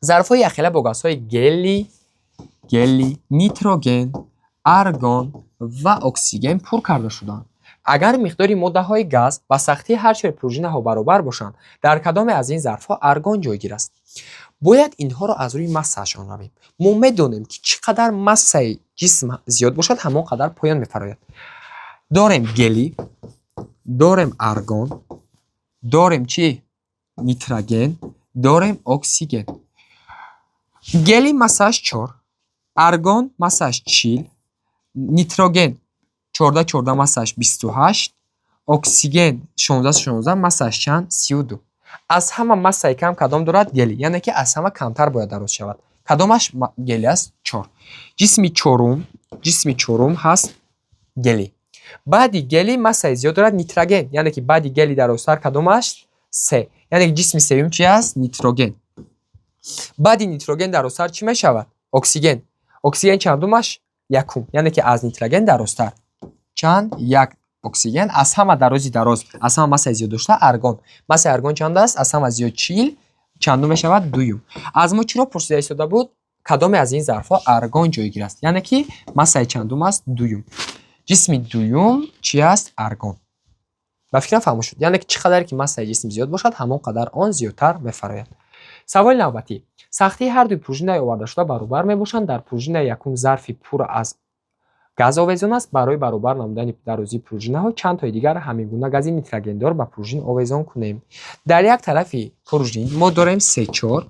ظرف‌های یخچال با گازهای گلی، نیتروژن، ارگون و اکسیژن پر کرده شدند. اگر مقدار ماده‌های گاز با سختی هر چهار پروژنه‌ها برابر باشند، در کدام از این ظرف‌ها ارگون جایگیر است؟ باید اینها را از روی مسه‌شان رویم. ما می‌دانیم که چقدر مسه جسم زیاد باشد همانقدر پایان می‌فراید. داریم گلی، داریم ارگون، داریم چی؟ نیتروژن، داریم اکسیژن. گلی مساش 4، ارگون مساش 40، نیتروژن 14 مساش 28، اکسیژن 16 مساش چند 32. از همه مسه کم کدام دارد؟ گلی، یعنی که از همه کمتر باید درست شود. کدامش گلی است؟ 4. جسم چهارم هست گلی. بعدی گلی مسه زیاد دارد نیتروژن، یعنی که بعدی گلی درست‌تر کدامش؟ 3. یعنی جسم سوم چی است؟ نیتروژن. بعدی نیتروژن درست‌تر چی میشود؟ اکسیژن. اکسیژن چندمش؟ یکم، یعنی که از نیتروژن درست‌تر. چند؟ یک. اکسیژن از همه دراز از همه مسه زیاد داشته ارگون. مسه ارگون چند است؟ از همه زیاد 40. چندم میشود؟ دوم. از ما چرا پرسیده شده بود کدام از این ظرف‌ها ارگون جایگیر است؟ یعنی که مسه چندم است؟ دوم. جسم دوم چی است؟ ارگون. با فکر فهمو شد، یعنی که چقدر که مسه جسم زیاد باشد همانقدر آن زیادتر می‌فراید. سوال نوبتی: سختی هر دو پروژه آورده شده برابر میباشند. در پروژه یکم ظرفی پر از گاز آویزان است. برای برابر نمودن درازی پروژه ها چند تا دیگر همین گونه گاز نیتروژن دار با پروژه آویزان کنیم. در یک طرف پروژه ما داریم 3 4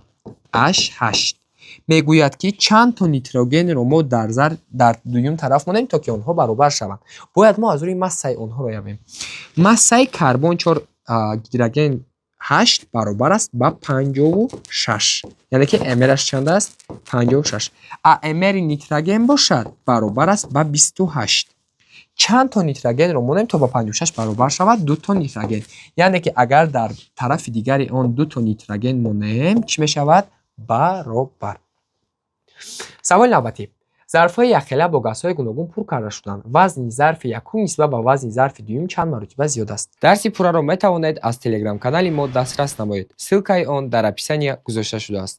8 میگوید که چند تا نیتروژن رو ما در دوم طرف مونیم تا که آنها برابر شوند. باید ما از روی مسه آنها را یابیم. مسه کربن 4 هیدروژن 8 برابر است با 56، یعنی که امرش چند است؟ 56. امر نیتروژن باشد برابر است با 28. چند تا نیتروژن رو مونیم تا با 56 برابر شود؟ 2 تا نیتروژن، یعنی که اگر در طرف دیگری آن 2 تا نیتروژن مونیم چی می شود؟ برابر. سوال نوبتی: ظرف‌های یخچال با گازهای گوناگون پر کرده شدند. وزن ظرف یکم نسبت به وزن ظرف دوم چند مرتبه زیاد است؟ درس پورا را می توانید از تلگرام کانال ما دسترس نمایید. سیلکای آن در اپیسانی گذاشته شده است.